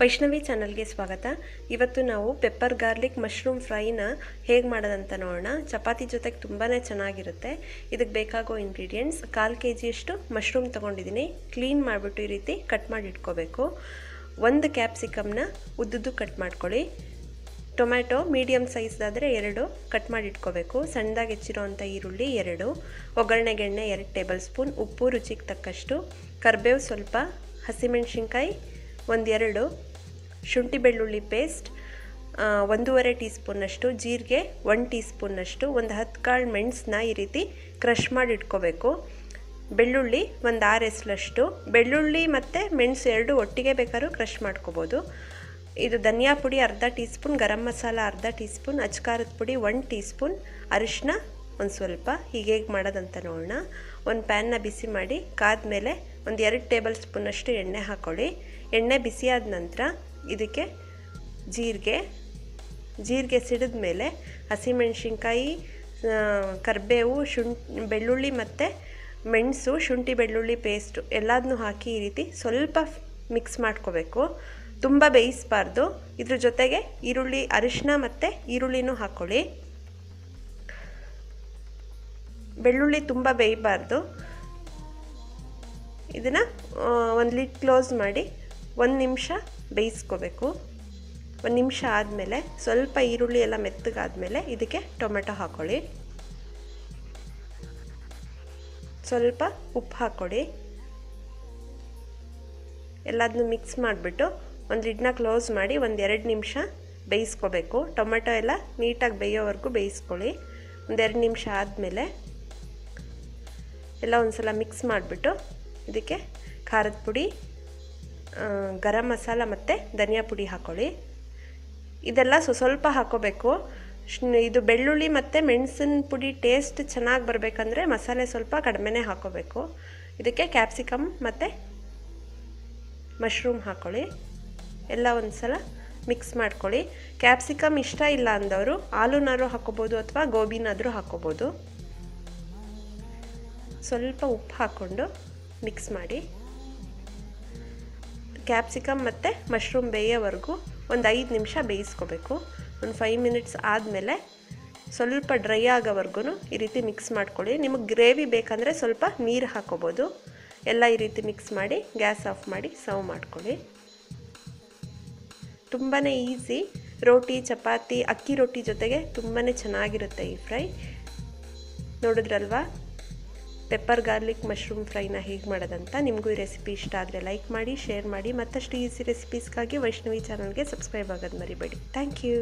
ವೈಷ್ಣವಿ ಚಾನಲ್ಗೆ ಸ್ವಾಗತ. ಇವತ್ತು ನಾವು ಪೆಪ್ಪರ್ ಗಾರ್ಲಿಕ್ ಮಶ್ರೂಮ್ ಫ್ರೈನ ಹೇಗೆ ಮಾಡೋದಂತ ನೋಡೋಣ. ಚಪಾತಿ ಜೊತೆಗೆ ತುಂಬಾ ಚೆನ್ನಾಗಿರುತ್ತೆ. ಇದಕ್ಕೆ ಬೇಕಾಗೋ ಇಂಗ್ರೀಡಿಯೆಂಟ್ಸ್: 1/4 kg ಮಶ್ರೂಮ್ ತೊಗೊಂಡಿದ್ದೀನಿ. ಕ್ಲೀನ್ ಮಾಡಿಬಿಟ್ಟು ಈ ರೀತಿ ಕಟ್ ಮಾಡಿ ಇಟ್ಕೋಬೇಕು. 1 ಕ್ಯಾಪ್ಸಿಕಮ್ನ ಉದ್ದುದ್ದು ಕಟ್ ಮಾಡ್ಕೊಳ್ಳಿ. ಟೊಮ್ಯಾಟೊ ಮೀಡಿಯಮ್ ಸೈಜ್ದಾದರೆ 2 ಕಟ್ ಮಾಡಿ ಇಟ್ಕೋಬೇಕು. ಸಣ್ಣದಾಗಿ ಹೆಚ್ಚಿರೋವಂಥ ಈರುಳ್ಳಿ 2, ಒಗ್ಗರಣೆಗೆ ಎಣ್ಣೆ 2 ಟೇಬಲ್ ಸ್ಪೂನ್, ಉಪ್ಪು ರುಚಿಗೆ ತಕ್ಕಷ್ಟು, ಕರಿಬೇವು ಸ್ವಲ್ಪ, ಹಸಿಮೆಣಸಿನ್ಕಾಯಿ 1-2, ಶುಂಠಿ ಬೆಳ್ಳುಳ್ಳಿ ಪೇಸ್ಟ್ 1.5 ಟೀ ಸ್ಪೂನ್ನಷ್ಟು, ಜೀರಿಗೆ 1 ಟೀ ಸ್ಪೂನ್ನಷ್ಟು, ಒಂದು 10 ಕಾಳು ಮೆಣಸನ್ನ ಈ ರೀತಿ ಕ್ರಷ್ ಮಾಡಿ ಇಟ್ಕೋಬೇಕು. ಬೆಳ್ಳುಳ್ಳಿ ಒಂದು 6 ಎಸಳಷ್ಟು. ಬೆಳ್ಳುಳ್ಳಿ ಮತ್ತು ಮೆಣಸು 2 ಒಟ್ಟಿಗೆ ಬೇಕಾದ್ರೂ ಕ್ರಷ್ ಮಾಡ್ಕೋಬೋದು. ಇದು ಧನಿಯಾ ಪುಡಿ ಅರ್ಧ ಟೀ ಸ್ಪೂನ್, ಗರಂ ಮಸಾಲ ಅರ್ಧ ಟೀ ಸ್ಪೂನ್, ಅಚ್ಕಾರದ ಪುಡಿ 1 ಟೀ ಸ್ಪೂನ್, ಅರಿಶಿನ ಒಂದು ಸ್ವಲ್ಪ. ಹೀಗೆ ಮಾಡೋದಂತ ನೋಡೋಣ. ಒಂದು ಪ್ಯಾನ್ನ ಬಿಸಿ ಮಾಡಿ ಕಾದ್ಮೇಲೆ 1-2 ಟೇಬಲ್ ಸ್ಪೂನಷ್ಟು ಎಣ್ಣೆ ಹಾಕ್ಕೊಳ್ಳಿ. ಎಣ್ಣೆ ಬಿಸಿಯಾದ ನಂತರ ಇದಕ್ಕೆ ಜೀರಿಗೆ ಸಿಡಿದ ಮೇಲೆ ಹಸಿಮೆಣಸಿನ್ಕಾಯಿ, ಕರಿಬೇವು, ಬೆಳ್ಳುಳ್ಳಿ ಮತ್ತು ಮೆಣಸು, ಶುಂಠಿ ಬೆಳ್ಳುಳ್ಳಿ ಪೇಸ್ಟು ಎಲ್ಲದನ್ನೂ ಹಾಕಿ ಈ ರೀತಿ ಸ್ವಲ್ಪ ಮಿಕ್ಸ್ ಮಾಡ್ಕೋಬೇಕು. ತುಂಬ ಬೇಯಿಸಬಾರ್ದು. ಇದ್ರ ಜೊತೆಗೆ ಈರುಳ್ಳಿ, ಅರಿಶಿನ ಮತ್ತು ಈರುಳ್ಳಿನೂ ಹಾಕ್ಕೊಳ್ಳಿ. ಬೆಳ್ಳುಳ್ಳಿ ತುಂಬ ಬೇಯಬಾರ್ದು. ಇದನ್ನು ಒಂದು ಲಿಡ್ ಕ್ಲೋಸ್ ಮಾಡಿ 1 ನಿಮಿಷ ಬೇಯಿಸ್ಕೋಬೇಕು. 1 ನಿಮಿಷ ಆದಮೇಲೆ ಸ್ವಲ್ಪ ಈರುಳ್ಳಿ ಎಲ್ಲ ಮೆತ್ತಗಾದ್ಮೇಲೆ ಇದಕ್ಕೆ ಟೊಮೆಟೊ ಹಾಕ್ಕೊಳ್ಳಿ. ಸ್ವಲ್ಪ ಉಪ್ಪು ಹಾಕ್ಕೊಳ್ಳಿ. ಎಲ್ಲದನ್ನೂ ಮಿಕ್ಸ್ ಮಾಡಿಬಿಟ್ಟು ಒಂದು ಲಿಡ್ನ ಕ್ಲೋಸ್ ಮಾಡಿ 1-2 ನಿಮಿಷ ಬೇಯಿಸ್ಕೋಬೇಕು. ಟೊಮೆಟೊ ಎಲ್ಲ ನೀಟಾಗಿ ಬೇಯೋವರೆಗೂ ಬೇಯಿಸ್ಕೊಳ್ಳಿ. 1-2 ನಿಮಿಷ ಆದಮೇಲೆ ಎಲ್ಲ ಒಂದು ಸಲ ಮಿಕ್ಸ್ ಮಾಡಿಬಿಟ್ಟು ಇದಕ್ಕೆ ಖಾರದ ಪುಡಿ, ಗರಂ ಮಸಾಲ ಮತ್ತು ಧನಿಯಾ ಪುಡಿ ಹಾಕ್ಕೊಳ್ಳಿ. ಇದೆಲ್ಲ ಸ್ವಲ್ಪ ಹಾಕ್ಕೋಬೇಕು. ಇದು ಬೆಳ್ಳುಳ್ಳಿ ಮತ್ತು ಮೆಣಸಿನ ಪುಡಿ ಟೇಸ್ಟ್ ಚೆನ್ನಾಗಿ ಬರಬೇಕಂದ್ರೆ ಮಸಾಲೆ ಸ್ವಲ್ಪ ಕಡಿಮೆನೇ ಹಾಕ್ಕೋಬೇಕು. ಇದಕ್ಕೆ ಕ್ಯಾಪ್ಸಿಕಮ್ ಮತ್ತು ಮಶ್ರೂಮ್ ಹಾಕ್ಕೊಳ್ಳಿ. ಎಲ್ಲ ಒಂದು ಸಲ ಮಿಕ್ಸ್ ಮಾಡ್ಕೊಳ್ಳಿ. ಕ್ಯಾಪ್ಸಿಕಮ್ ಇಷ್ಟ ಇಲ್ಲ ಅಂದವರು ಆಲೂನಾರು ಹಾಕ್ಕೋಬೋದು ಅಥವಾ ಗೋಬಿನಾದರೂ ಹಾಕ್ಕೋಬೋದು. ಸ್ವಲ್ಪ ಉಪ್ಪು ಹಾಕ್ಕೊಂಡು ಮಿಕ್ಸ್ ಮಾಡಿ ಕ್ಯಾಪ್ಸಿಕಮ್ ಮತ್ತು ಮಶ್ರೂಮ್ ಬೇಯೋವರೆಗೂ ಒಂದು 5 ನಿಮಿಷ ಬೇಯಿಸ್ಕೋಬೇಕು. ಒಂದು 5 ಮಿನಿಟ್ಸ್ ಆದಮೇಲೆ ಸ್ವಲ್ಪ ಡ್ರೈ ಆಗೋವರೆಗೂ ಈ ರೀತಿ ಮಿಕ್ಸ್ ಮಾಡ್ಕೊಳ್ಳಿ. ನಿಮಗೆ ಗ್ರೇವಿ ಬೇಕಂದರೆ ಸ್ವಲ್ಪ ನೀರು ಹಾಕ್ಕೋಬೋದು. ಎಲ್ಲ ಈ ರೀತಿ ಮಿಕ್ಸ್ ಮಾಡಿ ಗ್ಯಾಸ್ ಆಫ್ ಮಾಡಿ ಸರ್ವ್ ಮಾಡ್ಕೊಳ್ಳಿ. ತುಂಬಾ ಈಸಿ. ರೋಟಿ, ಚಪಾತಿ, ಅಕ್ಕಿ ರೊಟ್ಟಿ ಜೊತೆಗೆ ತುಂಬಾ ಚೆನ್ನಾಗಿರುತ್ತೆ ಈ ಫ್ರೈ. ನೋಡಿದ್ರಲ್ವಾ ಪೆಪ್ಪರ್ ಗಾರ್ಲಿಕ್ ಮಶ್ರೂಮ್ ಫ್ರೈನ ಹೇಗೆ ಮಾಡೋದಂತ. ನಿಮಗೂ ಈ ರೆಸಿಪಿ ಇಷ್ಟ ಆದರೆ ಲೈಕ್ ಮಾಡಿ, ಶೇರ್ ಮಾಡಿ. ಮತ್ತಷ್ಟು ಈಸಿ ರೆಸಿಪೀಸ್ಗಾಗಿ ವೈಷ್ಣವಿ ಚಾನಲ್ಗೆ ಸಬ್ಸ್ಕ್ರೈಬ್ ಆಗೋದು ಮರಿಬೇಡಿ. Thank you.